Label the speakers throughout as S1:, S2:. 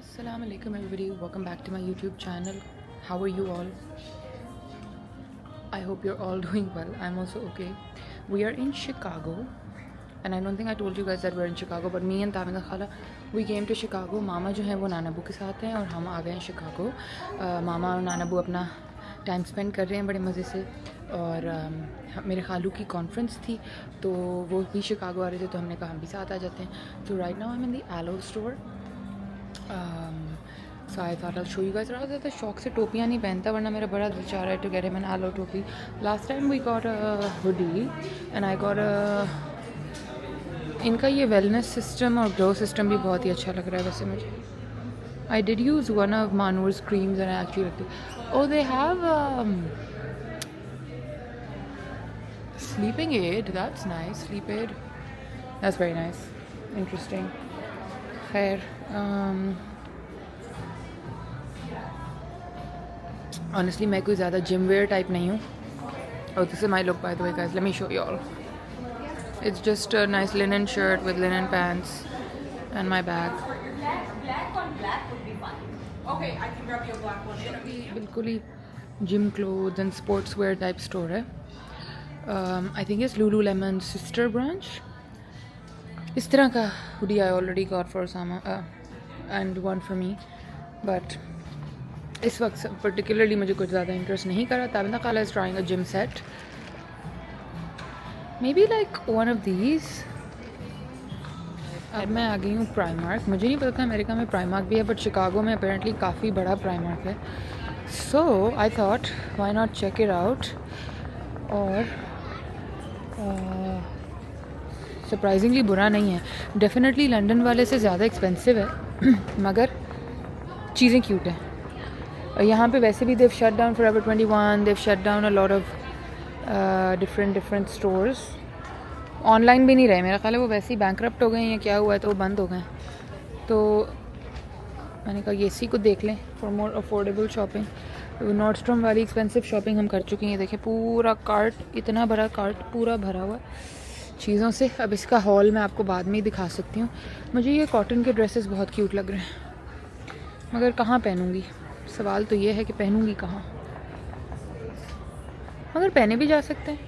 S1: Assalamu alaikum everybody, welcome back to my YouTube channel. How are you all? I hope you're all doing well. I'm also okay. We are in Chicago and I don't think I told you guys that we're in Chicago, but me and Tavinda Khala, we came to Chicago. मामा जो है वो नानाबू के साथ हैं और हम आ गए हैं शिकागो. मामा और नानाबू अपना टाइम स्पेंड कर रहे हैं बड़े मज़े से और मेरे खालू की कॉन्फ्रेंस थी तो वो भी शिकागो आ रहे थे तो हमने कहा हम भी साथ आ जाते हैं. So right now I'm in the Alo store. So I thought I'll show you guys. ज़्यादा ज़्यादा शौक से टोपियाँ नहीं पहनता वरना मेरा बड़ा दिल चाह रहा है to get him an Alo टोपी. Last time we got a hoodie and I got a इनका ये वेलनेस सिस्टम और ग्लो सिस्टम भी बहुत ही अच्छा लग रहा है वैसे मुझे. I did use one of Manur's creams and I actually liked it. Oh, they have sleeping aid. That's nice. Sleep aid. That's very nice. Interesting. Khair. Honestly, मैं कोई ज़्यादा जिम वेयर टाइप नहीं हूँ. Oh, this is my look by the way, guys. Let me show you all. It's just a nice linen shirt with linen pants and my bag.
S2: Black on black would be fine. Okay, I can grab you a black one.
S1: बिल्कुल ही gym clothes and sportswear type store है. I think it's Lululemon sister branch. इस तरह का hoodie I already got for Sama and one for me, but इस वक्त particularly मुझे कुछ ज़्यादा इंटरेस्ट नहीं करा. ताबिंदा खाला is trying a gym set, may be like one of these. अब मैं आ गई हूँ प्राइमार्क. मुझे नहीं पता था अमेरिका में प्राइमार्क भी है बट शिकागो में अपेरेंटली काफ़ी बड़ा प्राइमार्क है. So I thought why not check it out. और सरप्राइजिंगली बुरा नहीं है. डेफिनेटली लंदन वाले से ज़्यादा एक्सपेंसिव है मगर चीज़ें क्यूट हैं. यहाँ पे वैसे भी they've shut down forever 21. They've shut down a lot of different stores. Online भी नहीं रहे. मेरा ख्याल है वो वैसे ही बैंकरप्ट हो गए हैं या क्या हुआ है तो वो बंद हो गए हैं. तो मैंने कहा ये इसी को देख लें for more affordable shopping. Nordstrom वाली एक्सपेंसिव शॉपिंग हम कर चुकी हैं. देखें पूरा कार्ट, इतना बड़ा कार्ट पूरा भरा हुआ है चीज़ों से. अब इसका हॉल मैं आपको बाद में ही दिखा सकती हूँ. मुझे ये कॉटन के ड्रेसेस बहुत क्यूट लग रहे हैं मगर कहाँ पहनूँगी. सवाल तो ये है कि पहनूँगी कहाँ. मगर पहने भी जा सकते हैं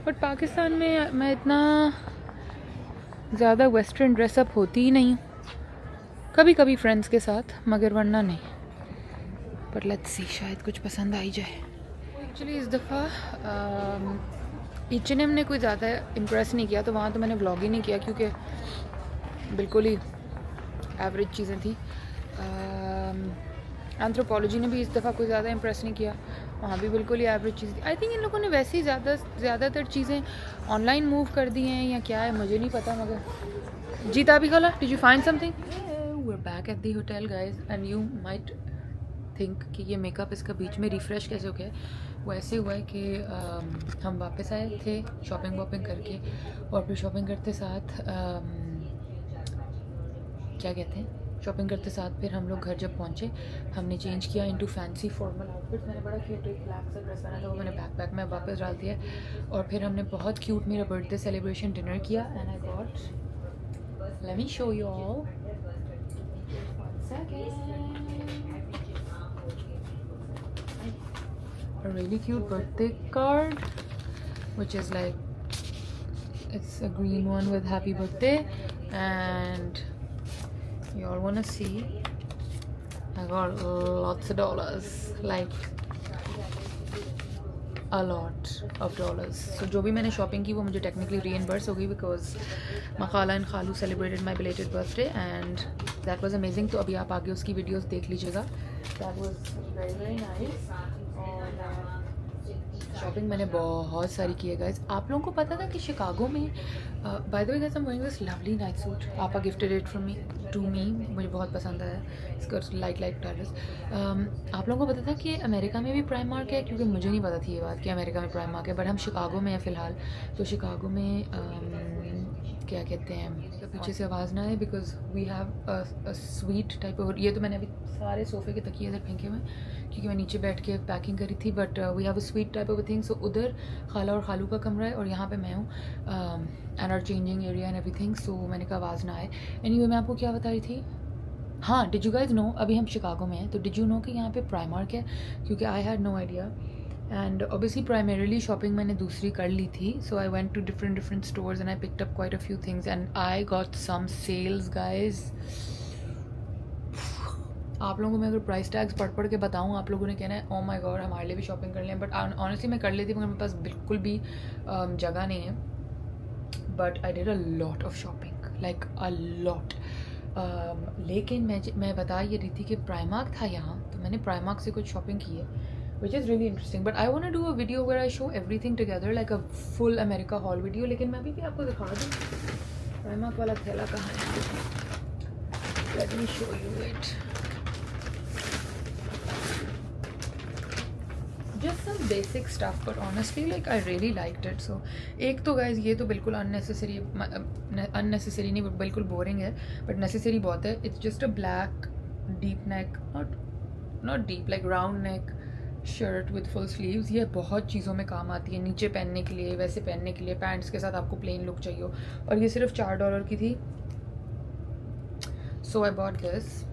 S1: बट पाकिस्तान में मैं इतना ज़्यादा वेस्टर्न ड्रेसअप होती ही नहीं हूँ. कभी कभी फ्रेंड्स के साथ मगर वरना नहीं. बट लेट्स सी शायद कुछ पसंद आई जाए. एक्चुअली इस दफ़ा H&M ने कोई ज़्यादा इम्प्रेस नहीं किया तो वहाँ तो मैंने व्लॉग ही नहीं किया क्योंकि बिल्कुल ही एवरेज चीज़ें थी. एंथ्रोपोलॉजी ने भी इस दफ़ा कोई ज़्यादा इम्प्रेस नहीं किया. वहाँ भी बिल्कुल ही एवरेज चीज़ थी. आई थिंक इन लोगों ने वैसे ही ज़्यादातर चीज़ें ऑनलाइन मूव कर दी हैं या क्या है मुझे नहीं पता. मगर जीता भी खला. Did you find something? We are back at the hotel guys and you might think कि ये मेकअप इसका बीच में रिफ़्रेश कैसे हो गया. वो ऐसे हुआ है कि हम वापस आए थे शॉपिंग वॉपिंग करके और फिर शॉपिंग करते साथ क्या कहते हैं शॉपिंग करते साथ फिर हम लोग घर जब पहुँचे हमने चेंज किया इनटू फैंसी फॉर्मल आउटफिट. मैंने बड़ा क्यूट एक ब्लैक सा ड्रेस पहना था वो मैंने बैकपैक में वापस डाल दिया. और फिर हमने बहुत क्यूट मेरा बर्थडे सेलिब्रेशन डिनर किया and I got, let me show you all, a really cute birthday card which is like it's a green one with happy birthday and you all want to see I got lots of dollars, like a lot of dollars. So जो भी मैंने shopping की वो मुझे technically reimburse हो गई because मखाला and खालू celebrated my belated birthday and that was amazing. तो अभी आप आगे उसकी वीडियोस देख लीजिएगा. That was very very nice. और शॉपिंग मैंने बहुत सारी की है गाइस. आप लोगों को पता था कि शिकागो में by the way guys I am wearing this lovely night suit. आपा gifted it from me to me. मुझे बहुत पसंद आया इसका लाइट कलर्स. आप लोगों को पता था कि अमेरिका में भी प्राइमार्क है क्योंकि मुझे नहीं पता थी ये बात कि अमेरिका में प्राइमार्क है. बट हम शिकागो में हैं फ़िलहाल. तो शिकागो में क्या कहते हैं तो पीछे से आवाज़ ना आए because we have a sweet type of. ये तो मैंने अभी सारे सोफ़े के तकिए इधर फेंके हुए क्योंकि मैं नीचे बैठ के पैकिंग करी थी. But we have a sweet type of thing. So उधर खाला और खालू का कमरा है और यहाँ पे मैं हूँ and our changing area and everything. So मैंने कहा आवाज़ ना आए. एनीवे मैं आपको क्या बता रही थी. हाँ, डिड यू गाइज नो, अभी हम शिकागो में हैं, तो डिड यू नो कि यहाँ पे प्राइमार्क है? क्योंकि I had no idea and obviously primarily shopping मैंने दूसरी कर ली थी, so I went to different stores and I picked up quite a few things and I got some sales guys. आप लोगों को मैं अगर प्राइस टैग्स पढ़ के बताऊँ, आप लोगों ने कहना है ओ माय गॉड हमारे लिए भी शॉपिंग कर लें, बट ऑनेस्टली मैं कर लेती मगर मेरे पास बिल्कुल भी जगह नहीं है. But I did a lot of shopping, like a lot. लेकिन मैं बता ये रही थी कि प्राइमार्क था यहाँ, तो मैंने प्राइमार्क से कुछ शॉपिंग की है which is really interesting. But I want to do a video where I show everything together like a full America haul video. लेकिन मैं अभी भी आपको दिखा दूँ प्राइमार्क वाला थैला कहाँ है. Let me show you it. Just some basic stuff, but honestly like I really liked it. So एक तो guys ये तो बिल्कुल unnecessary नहीं, बिल्कुल boring है, but necessary बहुत है. It's just a black deep neck, not deep, like round neck shirt with full sleeves. ये बहुत चीज़ों में काम आती है, नीचे पहनने के लिए, वैसे पहनने के लिए, पैंट्स के साथ आपको plain look चाहिए. और ये सिर्फ $4 की थी. So I bought this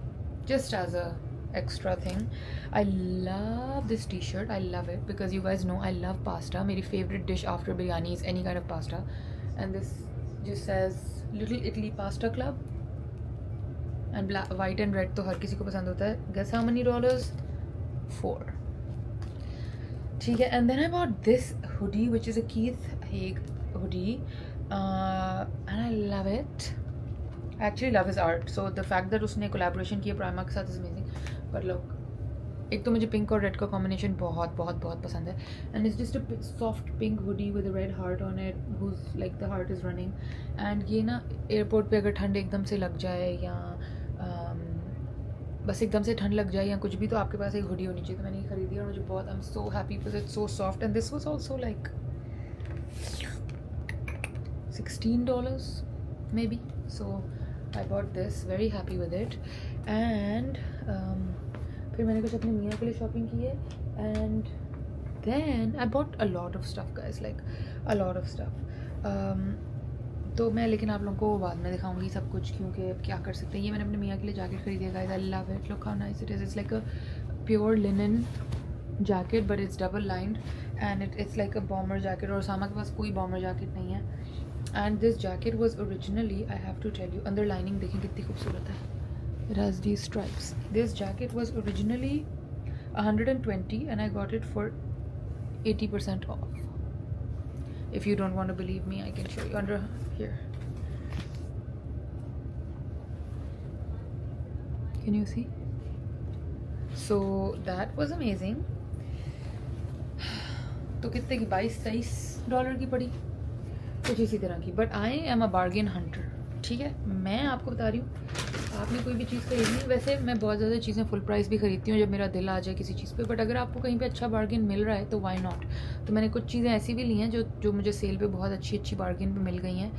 S1: just as a extra thing. I love this t-shirt. I love it because you guys know I love pasta. मेरी favorite dish after biryani is any kind of pasta. And this just says Little Italy Pasta Club. And black, white and red तो हर किसी को पसंद होता है. Guess how many dollars? $4. ठीक है. And then I bought this hoodie which is a Keith Haig hoodie. And I love it. I actually love his art. So the fact that उसने collaboration किया प्राइमा के साथ is amazing. But look, एक तो मुझे pink और red का combination बहुत बहुत बहुत पसंद है. And it's just a soft pink hoodie with a red heart on it, whose like the heart is running. And ये ना एयरपोर्ट पे अगर ठंड एकदम से लग जाए या बस एकदम से ठंड लग जाए या कुछ भी, तो आपके पास एक हुडी होनी चाहिए. तो मैंने ये खरीदी और मुझे बहुत, आई am so happy because it's so soft. And this was also like $16 maybe. So I bought this, very happy with it. And फिर मैंने कुछ अपने मियाँ के लिए शॉपिंग की है. And then I bought a lot of stuff guys, like a lot of stuff. तो मैं लेकिन आप लोगों को बाद में दिखाऊंगी सब कुछ, क्योंकि अब क्या कर सकते हैं. ये मैंने अपने मियाँ के लिए जैकेट खरीदी है guys. I love it, look how nice it is. It's like a pure linen jacket but it's double lined and it's like a bomber jacket. और सामा के पास कोई बॉमर जैकेट नहीं है. And this jacket was originally, I have to tell you, अंदर lining देखें कितनी खूबसूरत है. It has these stripes. This jacket was originally $120 and I got it for 80% off. If you don't want to believe me, I can show you under here. Can you see? So that was amazing. तो कितने की, $22-23 की पड़ी, कुछ इसी तरह की. But I am a bargain Hunter. ठीक है, मैं आपको बता रही हूँ, आपने कोई भी चीज़ खरीदनी है. वैसे मैं बहुत ज़्यादा चीज़ें फुल प्राइस भी खरीदती हूँ जब मेरा दिल आ जाए किसी चीज़ पे. बट अगर आपको कहीं पे अच्छा बार्गेन मिल रहा है तो वाई नॉट. तो मैंने कुछ चीज़ें ऐसी भी ली हैं जो मुझे सेल पे बहुत अच्छी बार्गेन पे मिल गई हैं.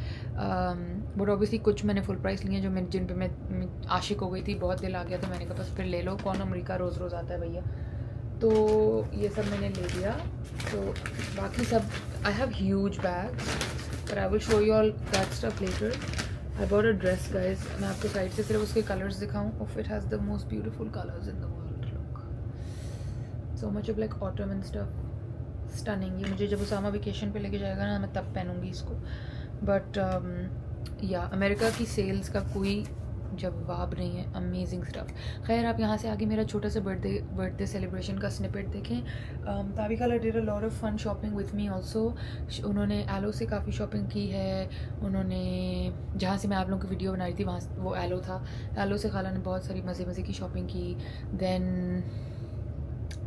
S1: बट ऑब्वियसली कुछ मैंने फुल प्राइस ली हैं जो जिन पे मैं आशिक हो गई थी. बहुत दिल आ गया तो मैंने कहा बस फिर ले लो, कौन अमेरिका रोज़ रोज़ आता है भैया. तो ये सब मैंने ले लिया. तो बाकी सब, I have huge bags but I will show you all that stuff later. I bought a dress guys. मैं आपको साइड से सिर्फ उसके कलर्स दिखाऊँ. Of it has the most beautiful colors in the world. Look, so much of like autumn and stuff. Stunning. ये मुझे जब Usama vacation पे लेके जाएगा ना, मैं तब पहनूंगी इसको. But या अमेरिका की सेल्स का कोई जवाब नहीं है. Amazing stuff. खैर आप यहाँ से आगे मेरा छोटा सा बर्थडे सेलिब्रेशन का स्निपेट देखें. ताबी खाला did a lot of fun shopping with me also. उन्होंने एलो से काफ़ी शॉपिंग की है. उन्होंने जहाँ से मैं आप लोगों की वीडियो बना रही थी वहाँ वो एलो था. एलो से खाला ने बहुत सारी मज़े की शॉपिंग की. देन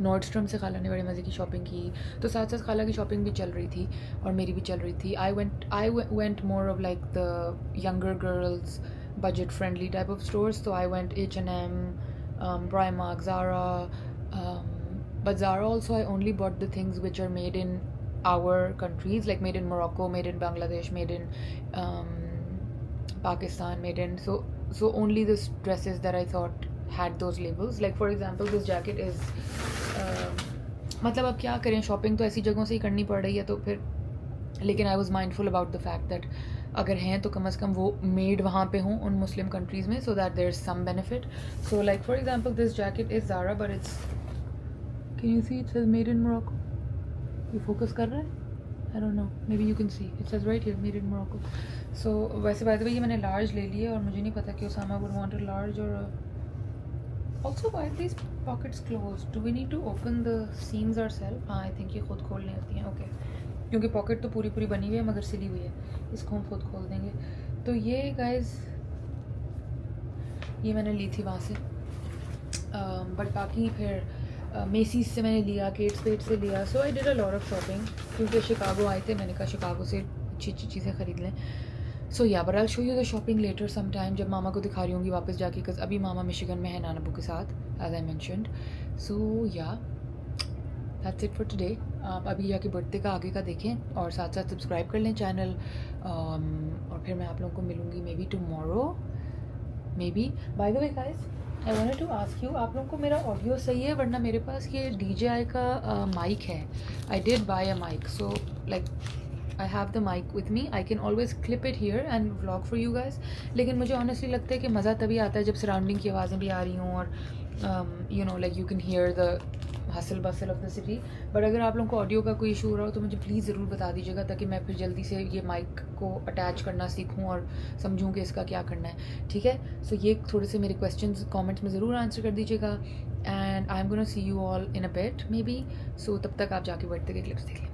S1: नॉर्डस्ट्रम से खाला ने बड़े मज़े की शॉपिंग की. तो साथ साथ खाला की शॉपिंग भी चल रही थी और मेरी भी चल रही थी. I went more of like the younger girls budget friendly type of stores. So I went H&M, Primark, Zara, but Zara also I only bought the things which are made in our countries, like made in Morocco, made in Bangladesh, made in Pakistan, made in so only the dresses that I thought had those labels. Like for example this jacket is मतलब अब क्या करें, shopping तो ऐसी जगहों से ही करनी पड़ रही है. तो फिर लेकिन I was mindful about the fact that अगर हैं तो कम से कम वो मेड वहाँ पे हों उन मुस्लिम कंट्रीज़ में, so that there is some benefit. So like for example this jacket is Zara but it's, can you see it says made in Morocco. ये फोकस कर रहा है? I don't know, maybe you can see it says right here made in Morocco. So वैसे by the way ये मैंने large ले लिया और मुझे नहीं पता कि Usama would want a large or a... Also why are these pockets closed? Do we need to open the seams ourselves? हाँ I think ये खुद खोलनी होती हैं. Okay, क्योंकि पॉकेट तो पूरी पूरी बनी हुई है मगर सिली हुई है, इसको हम खुद खोल देंगे. तो ये गाइज ये मैंने ली थी वहाँ से, बट बाकी फिर मेसीज से मैंने लिया, केट स्पेड से लिया. So I did a lot of shopping क्योंकि शिकागो आए थे, मैंने कहा शिकागो से अच्छी अच्छी चीज़ें ख़रीद लें. सो या but I show you the shopping later some time, जब मामा को दिखा रही होंगी वापस जाके, बिकॉज अभी मामा मिशिगन में है नानाबू के साथ एज आई मैंशनड. सो या दैट्स इट फॉर टुडे. आप अभी जाके बर्थडे का आगे का देखें और साथ साथ सब्सक्राइब कर लें चैनल. और फिर मैं आप लोगों को मिलूँगी maybe tomorrow, maybe. By the way guys I wanted to ask you, आप लोगों को मेरा ऑडियो सही है? वरना मेरे पास ये DJI का माइक है. I did buy a mic, so like I have the mic with me. I can always clip it here and vlog for you guys. लेकिन मुझे ऑनेस्टली लगता है कि मज़ा तभी आता है जब सराउंडिंग की आवाज़ें भी आ रही हों और you know like you can hear the hustle bustle of the city. But अगर आप लोगों को ऑडियो का कोई इशू हो रहा हो तो मुझे प्लीज़ ज़रूर बता दीजिएगा, ताकि मैं फिर जल्दी से ये माइक को अटैच करना सीखूं और समझूं कि इसका क्या करना है. ठीक है. सो ये थोड़े से मेरे क्वेश्चंस कमेंट्स में ज़रूर आंसर कर दीजिएगा. And I am gonna see you all in a bit maybe. So तब तक आप जाके बर्थडे के क्लिप्स देख लें.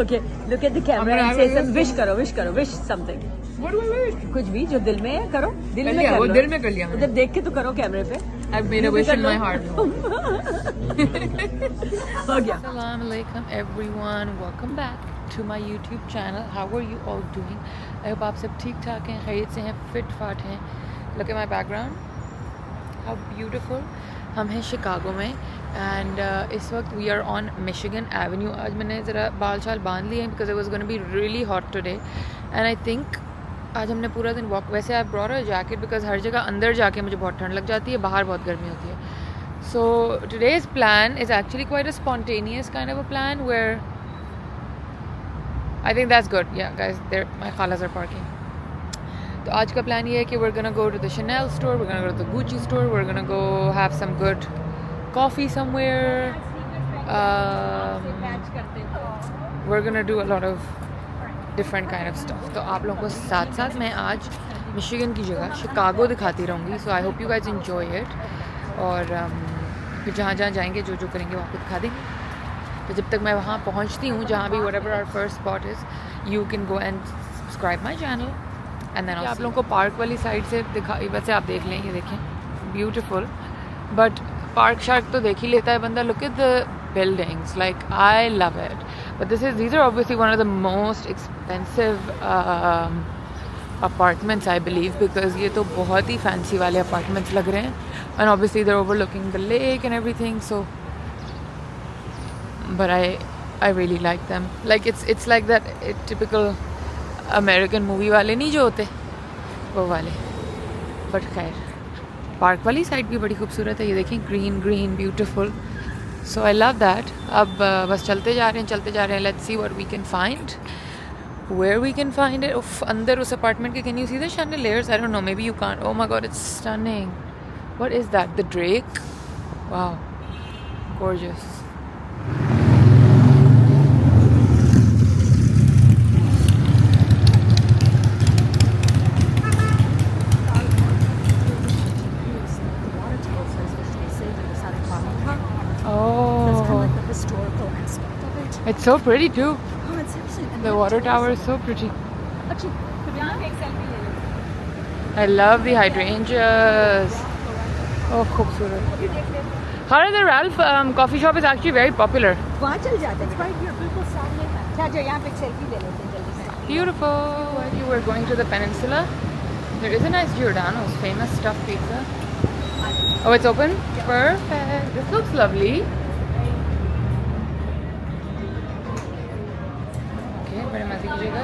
S3: Okay, look at the camera and say some wish something.
S1: What do I wish?
S3: कुछ भी जो दिल में है करो, दिल
S1: कर
S3: में
S1: लिया,
S3: कर
S1: वो
S3: लो.
S1: दिल में कर लिया मैंने.
S3: जब देख के तो करो कैमरे पे.
S1: I've made a wish in my heart.
S3: हो गया.
S1: Assalamu alaikum everyone, welcome back to my YouTube channel. How are you all doing? I hope आप सब ठीक ठाक हैं, खैरियत से हैं, फिट फाट हैं. Look at my background, how beautiful. हम हैं शिकागो में एंड इस वक्त we are on Michigan Avenue. आज मैंने ज़रा बाल शाल बांध लिए हैं because it was gonna be really hot today and I think आज हमने पूरा दिन वॉक. वैसे I brought a jacket because हर जगह अंदर जाके मुझे बहुत ठंड लग जाती है, बाहर बहुत गर्मी होती है. So today's plan is actually quite a spontaneous kind of a plan where I think that's good. Yeah guys there my खालास आर पार्किंग. तो आज का प्लान ये है कि we're gonna go to the Chanel store, we're gonna go to the Gucci store, we're gonna go have some good coffee somewhere. We're gonna do a lot of different kind of stuff. तो आप लोगों को साथ साथ मैं आज Michigan की जगह शिकागो दिखाती रहूँगी. So I hope you guys enjoy it. और फिर जहाँ जहाँ जाएंगे जो जो करेंगे वहाँ को दिखा देंगे. तो जब तक मैं वहाँ पहुँचती हूँ जहाँ भी whatever our first spot is, you can go and subscribe my channel. And then आप लोगों को पार्क वाली साइड से दिखा, वैसे आप देख लें, ये देखें ब्यूटीफुल. बट पार्क शार्क तो देख ही लेता है बंदा. Look at the buildings, like I love it. But these are obviously one of the most expensive apartments I believe, because ये तो बहुत ही फैंसी वाले अपार्टमेंट्स लग रहे हैं. And obviously they're overlooking the lake and everything, so but I really like them. Like it's like that typical American movie वाले नहीं जो होते वो वाले. बट खैर पार्क वाली साइड भी बड़ी खूबसूरत है. ये देखें green green beautiful. So I love that. अब बस चलते जा रहे हैं. Let's see what we can find, where we can find it. उफ, अंदर उस अपार्टमेंट के can you see the chandeliers? I don't know, maybe you can't. Oh my god, it's stunning. What is that? The Drake? Wow, gorgeous. It's so pretty too.
S3: Oh, it's actually
S1: The water tower is so pretty.
S3: अच्छी. यहाँ पे एक selfie ले लो.
S1: I love the hydrangeas. Oh, खूबसूरत. Khalid, the Ralph coffee shop is actually very popular.
S3: वहाँ चल जाते हैं. Right here, बिल्कुल सामने. अच्छा, यहाँ पे एक सेल्फी ले लेते हैं जल्दी से.
S1: Beautiful. You were going to the peninsula. There is a nice Giordano's famous stuffed pizza. Oh, it's open? Perfect. This looks lovely. Okay, बड़े मज़े की जगह.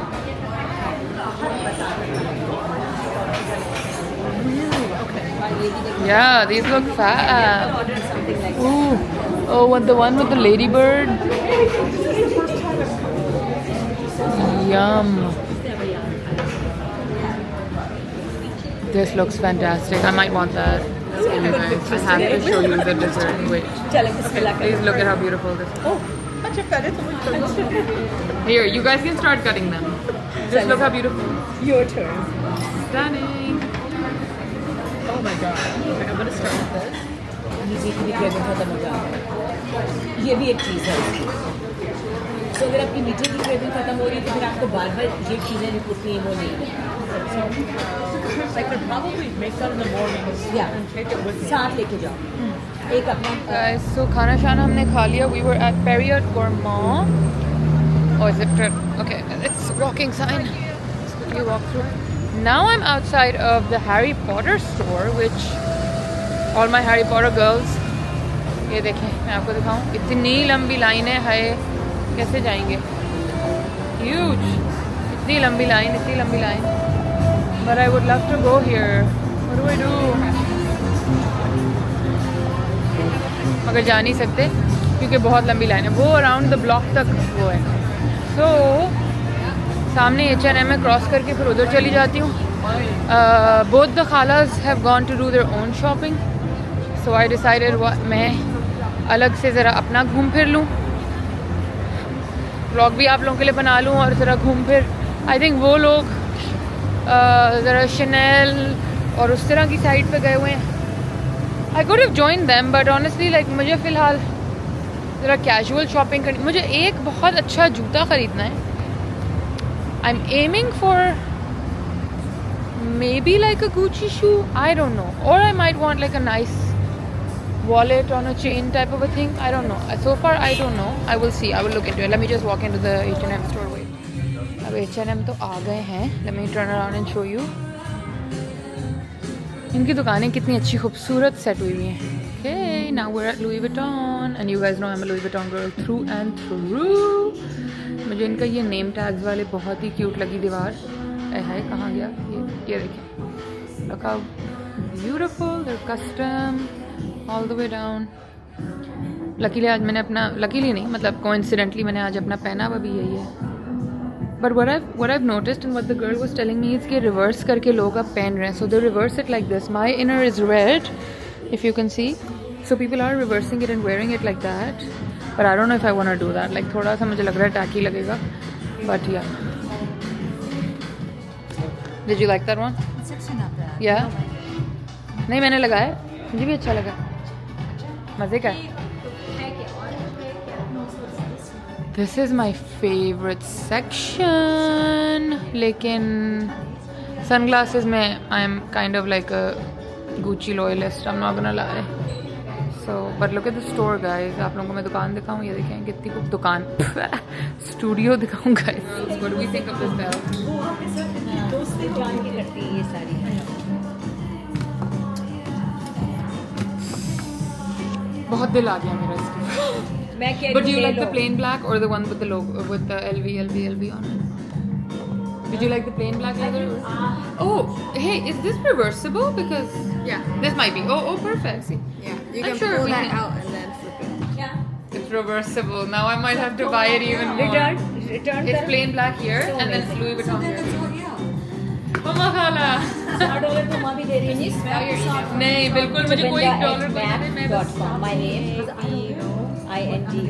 S3: Okay.
S1: Yeah, these look fab.
S3: Order something like that.
S1: Ooh. Oh, what the one with the ladybird? Yum. This looks fantastic. I might want that. Anyway, I have to show you the dessert. Wait.
S3: चलो बिस्मिल्लाह करो.
S1: Please look at how beautiful this is.
S2: अच्छा पहले तो मुझे
S1: Here, you guys can start cutting them. Just look how beautiful.
S3: Your turn.
S1: Stunning.
S2: Oh my god. Okay, I'm gonna start with this.
S3: नीचे की भी craving खत्म हो जाती है. ये भी एक चीज़ है. तो अगर आपकी मीठे की क्रेविंग खत्म हो रही है तो फिर आपको बार बार ये चीज़ें भी पूछनी है वो नहीं है.
S2: I could probably make that in the morning
S3: Yeah.
S2: and take it with me.
S3: साथ लेके जाओ. एक अपना
S1: Guys, so खाना शाना हमने खा लिया. We were at Perriott Gourmand. Oh, is it? Okay, it's rocking sign. Let's quickly walk through. Now I'm outside of the Harry Potter store, which all my Harry Potter girls. ये देखें, मैं आपको दिखाऊं. इतनी लंबी लाइन है. हाय, कैसे जाएंगे? Huge. इतनी लंबी line. But I would love to go here. What do I do? मगर जा नहीं सकते क्योंकि बहुत लंबी लाइन है. वो अराउंड द ब्लॉक तक वो है. सो सामने H&M में क्रॉस करके फिर उधर चली जाती हूँ. बोथ द खालाज have gone to do their own shopping. So I decided मैं अलग से ज़रा अपना घूम फिर लूँ. व्लॉग भी आप लोगों के लिए बना लूँ और ज़रा घूम फिर. आई थिंक वो लोग ज़रा शनेल और उस तरह की साइड पे गए हुए हैं. I could have joined them, but honestly, like मुझे फ़िलहाल ज़रा कैजुअल शॉपिंग करनी. मुझे एक बहुत अच्छा जूता ख़रीदना है. I'm aiming for maybe like a Gucci shoe. I don't know. Or I might want like a nice wallet on a chain type of a thing. I don't know. So far, I don't know. I will see. I will look into it. Let me just walk into the H&M store. Wait. अब H&M तो आ गए हैं. Let me turn around and show you. इनकी दुकानें कितनी अच्छी खूबसूरत set हुई हुई हैं. Okay, now we're at Louis Vuitton and you guys know I'm a Louis Vuitton girl through and through. मुझे इनका ये नेम टैग्स वाले बहुत ही क्यूट लगी दीवार. है कहाँ गया ये देखें. Look how beautiful. They're custom all the way down. Luckily आज मैंने अपना luckily नहीं मतलब coincidentally मैंने आज अपना पहना हुआ भी यही है. But what I've noticed and what the girl was telling me is कि reverse करके लोग अब पहन रहे हैं. So they reverse it like this. My inner is red, if you can see. So people are reversing it and wearing it like that. But I don't know if I want to do that. Like थोड़ा सा मुझे लग रहा है tacky लगेगा. But yeah. Did you like that one?
S3: It's actually not bad.
S1: Yeah. नहीं मैंने लगाया. मुझे भी अच्छा लगा. मज़े का. This is my favorite section. लेकिन sunglasses में I'm kind of like a Gucci loyalist. I'm not gonna lie. So, but look at the store, guys. आप लोगों को मैं दुकान दिखाऊं. ये देखें कितनी खूब दुकान. Studio दिखाऊं, guys. What do we think of this bell?
S3: वो आपके साथ दोस्ती जान के करती है ये सारी.
S1: बहुत दिल आ गया मेरा इसके.
S3: मैं कह
S1: But do you
S3: रही
S1: like the
S3: हूँ
S1: plain black or the one with the logo with the LV on it? Did you like the plain black leather? Oh, hey, is this reversible? Because
S2: Yeah.
S1: this might be. Oh, perfect. See,
S2: Yeah. You
S1: I'm
S2: can
S1: sure
S2: pull
S1: we
S2: that
S1: can-
S2: out and then flip it.
S3: क्या
S1: it's reversible. Now I might have to buy it even more.
S3: return
S1: It's
S3: करो.
S1: plain black here
S3: So
S1: and then
S3: amazing.
S1: Louis Vuitton here.
S2: Yeah.
S1: Mama khala.
S3: $100 तो माँ भी दे रही है.
S2: Smell your socks.
S1: नहीं बिल्कुल मुझे कोई डॉलर का नहीं. मैं बस
S3: Mac.com. My name INDA@MAC.com.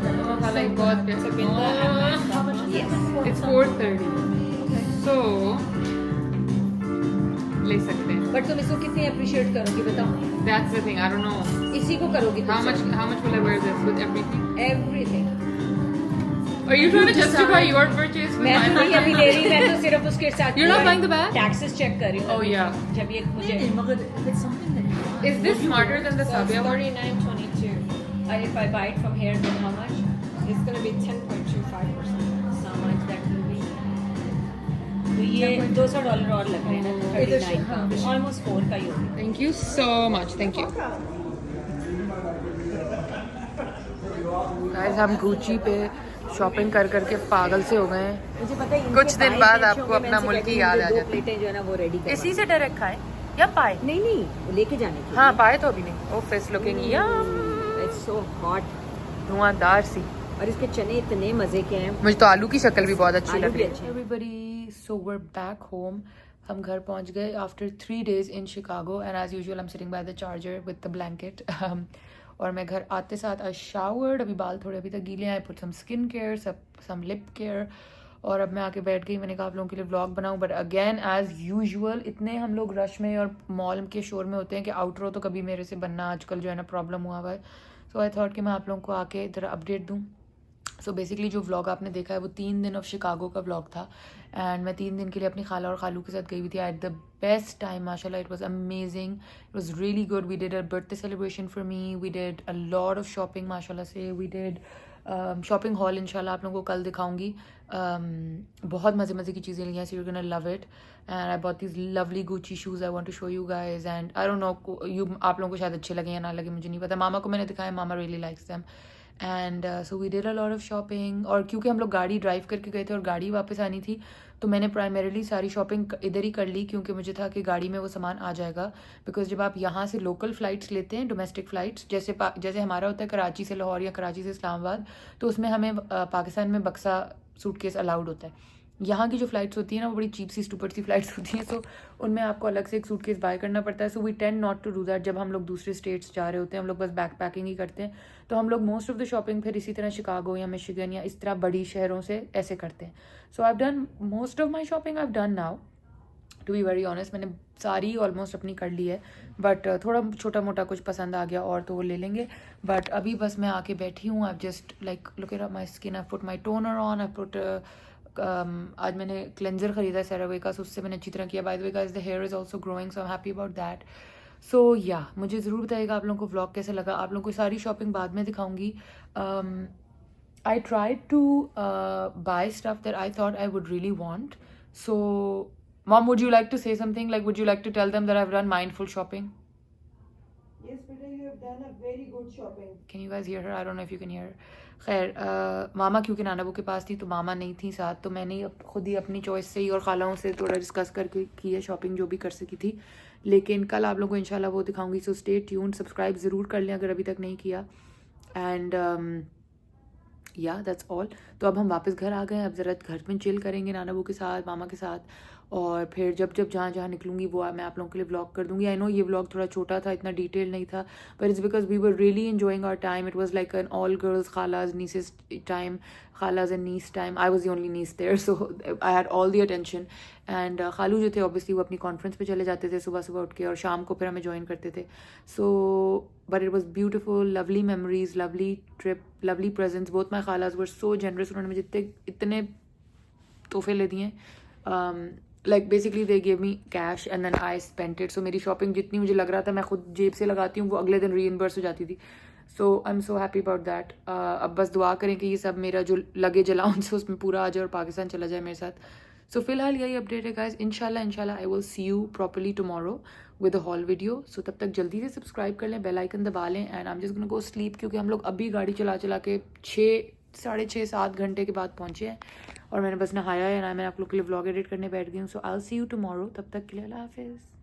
S1: Mama khala एक बहुत प्यारा.
S3: Yes.
S1: It's 4:30. So ले सकते हैं.
S3: बट तुम इसको कितने अप्रिशिएट करोगी बताओ.
S1: That's the thing. I don't know.
S3: इसी को करोगी
S1: How
S3: तुम.
S1: much will I wear this with everything?
S3: Everything.
S1: Are you trying to justify your purchase with
S3: मैं
S1: my
S3: तो नहीं अभी ले रही. मैं तो सिर्फ उसके साथ.
S1: You're not buying the bag?
S3: Taxes check कर रही हूँ.
S1: Oh yeah.
S3: जब ये मुझे.
S2: If it's something that
S1: Is this smarter than the Sabia one?
S2: $39.22.
S3: And if I buy it from here, then how much?
S2: It's gonna be 10.25%.
S3: How much that will be? तो ये $200 और लग रहे हैं ना. 39 का. Almost 4 का ही होगा.
S1: Thank you so much. Thank you. Guys, हम Gucci पे शॉपिंग कर करके पागल से हो गए हैं।
S3: मुझे पता है
S1: कुछ दिन बाद आपको अपना मुल्क की याद आ जाती है।
S3: प्लेटें जो है ना वो रेडी करवा
S1: इसी से डायरेक्ट खाएं या पाए?
S3: नहीं नहीं वो लेके जाने की।
S1: हाँ पाए तो अभी नहीं। Oh fish looking yum,
S3: it's so hot.
S1: धुआंधार सी।
S3: और इसके चने इतने मजे के हैं।
S1: मुझे तो आलू की शक्ल भी बहुत अच्छी
S3: आलू
S1: लग
S3: भी
S1: रही है।
S3: अच्छे हैं।
S1: Everybody, so we are back home. हम घर पहुंच गए after 3 days in Chicago and as usual I am sitting by the charger with the blanket. और मैं घर आते साथ आई शावर्ड, अभी बाल थोड़े अभी तक गीले हैं, I put some skin care, some lip care, और अब मैं आके बैठ गई। मैंने कहा आप लोगों के लिए व्लॉग बनाऊं, बट अगेन एज यूजुअल इतने हम लोग रश में और मॉल के शोर में होते हैं कि आउटरो तो कभी मेरे से बनना आजकल जो है ना प्रॉब्लम हुआ हुआ है। सो आई थॉट कि मैं आप लोगों को आके इधर अपडेट दूँ। सो बेसिकली जो व्लॉग आपने देखा है वो 3 दिन ऑफ शिकागो का व्लॉग था, एंड मैं 3 दिन के लिए अपनी खाला और खालू के साथ गई हुई थी। I had the best time माशाल्लाह, it was amazing, it was really good. We did a birthday celebration for me, we did a lot of shopping माशाल्लाह से, वी डिड शॉपिंग हॉल इंशाल्लाह आप लोगों को कल दिखाऊंगी। बहुत मज़े मज़े की चीज़ें ली हैं, so you are gonna love it. And I bought these lovely Gucci shoes, I want to show you guys, and I don't know you आप लोगों को शायद अच्छे लगे या ना लगे, मुझे नहीं पता। मामा को मैंने दिखाया, मामा really likes them. And so we did a lot of shopping. और क्योंकि हम लोग गाड़ी ड्राइव करके गए थे और गाड़ी वापस आनी थी, तो मैंने प्राइमरीली सारी शॉपिंग इधर ही कर ली, क्योंकि मुझे था कि गाड़ी में वो सामान आ जाएगा। बिकॉज जब आप यहाँ से लोकल फ़्लाइट्स लेते हैं, डोमेस्टिक फ़्लाइट्स, जैसे हमारा होता है कराची से लाहौर या कराची से इस्लामाबाद, तो उसमें हमें पाकिस्तान में बक्सा सूटकेस अलाउड होता है। यहाँ की जो फ़्लाइट्स होती है ना वो बड़ी चीप सी स्टूपिड सी फ़्लाइट्स होती हैं, सो उनमें आपको अलग से एक सूटकेस बाय करना पड़ता है। So we tend not to do that. जब हम लोग दूसरे स्टेट्स जा रहे होते हैं, हम लोग बस बैक पैकिंग ही करते हैं। तो हम लोग मोस्ट ऑफ द शॉपिंग फिर इसी तरह शिकागो या मिशिगन या इस तरह बड़ी शहरों से ऐसे करते हैं। So I have done most of my shopping, I have done now, to be very honest. मैंने सारी ऑलमोस्ट अपनी कर ली है, बट थोड़ा छोटा मोटा कुछ पसंद आ गया और तो वो ले लेंगे। बट अभी बस मैं आके बैठी हूँ। I just like look at my skin, I put my toner on, I put आज मैंने क्लेंजर खरीदा है सेरावे का, सो उससे मैंने अच्छी तरह किया। By the way guys, the hair is also growing, so I am happy about that. So yeah मुझे ज़रूर बताइएगा आप लोगों को व्लॉग कैसे लगा। आप लोगों को सारी शॉपिंग बाद में दिखाऊंगी। I tried to buy stuff that I thought I would really want. So mom, would you like to say something, like would you like to tell them that I have done mindful shopping?
S3: Yes, beta, you have done a very good shopping.
S1: Can you guys hear her? I don't know if you can hear her. खैर मामा क्योंकि नानाबू के पास थी तो मामा नहीं थी साथ, तो मैंने खुद ही अपनी चॉइस से ही और खालाओं से थोड़ा डिस्कस करके की है शॉपिंग जो भी कर सकी थी। लेकिन कल आप लोगों को इंशाल्लाह वो दिखाऊंगी। सो स्टे ट्यून्ड, सब्सक्राइब ज़रूर कर लें अगर अभी तक नहीं किया। एंड या दैट्स ऑल। तो अब हम वापस घर आ गए हैं, अब ज़रा घर में चिल करेंगे नानाबू के साथ, मामा के साथ, और फिर जब जहाँ निकलूँगी वो मैं आप लोगों के लिए व्लॉग कर दूँगी। आई नो ये व्लॉग थोड़ा छोटा था, इतना डिटेल नहीं था, but it's because we were really enjoying our time. It was like an all girls खालाज नीसेस टाइम, खालाज and nieces time. I was the only niece there, so I had all the attention. And खालू जो थे obviously वो अपनी conference पे चले जाते थे सुबह सुबह उठ के, और शाम को फिर हमें ज्वाइन करते थे। So but it was beautiful, lovely memories, lovely trip, lovely presents. Both my खालाज वर सो जनरस, उन्होंने मुझे इतने तोहफे ले दिए। Like basically they give me cash and then I spent it. So मेरी शॉपिंग जितनी मुझे लग रहा था मैं खुद जेब से लगाती हूँ, वो अगले दिन रीइंबर्स हो जाती थी। So I am so happy about that. अब बस दुआ करें कि ये सब मेरा जो लगेज अलाउंस है उसमें पूरा आ जाए और पाकिस्तान चला जाए मेरे साथ। सो फिलहाल यही अपडेट है गाइज। इंशाल्लाह I will see you properly tomorrow with a whole video. So तब तक जल्दी से सब्सक्राइब कर लें, बेल आइकन दबा लें, and I am just gonna go sleep, क्योंकि हम लोग अभी गाड़ी चला के 6-7 घंटे के बाद पहुंचे हैं, और मैंने बस नहाया है ना, मैं आप लोग के लिए व्लॉग एडिट करने बैठ गई हूँ। So I will see you tomorrow, तब तक के लिए अल्लाह हाफिज़।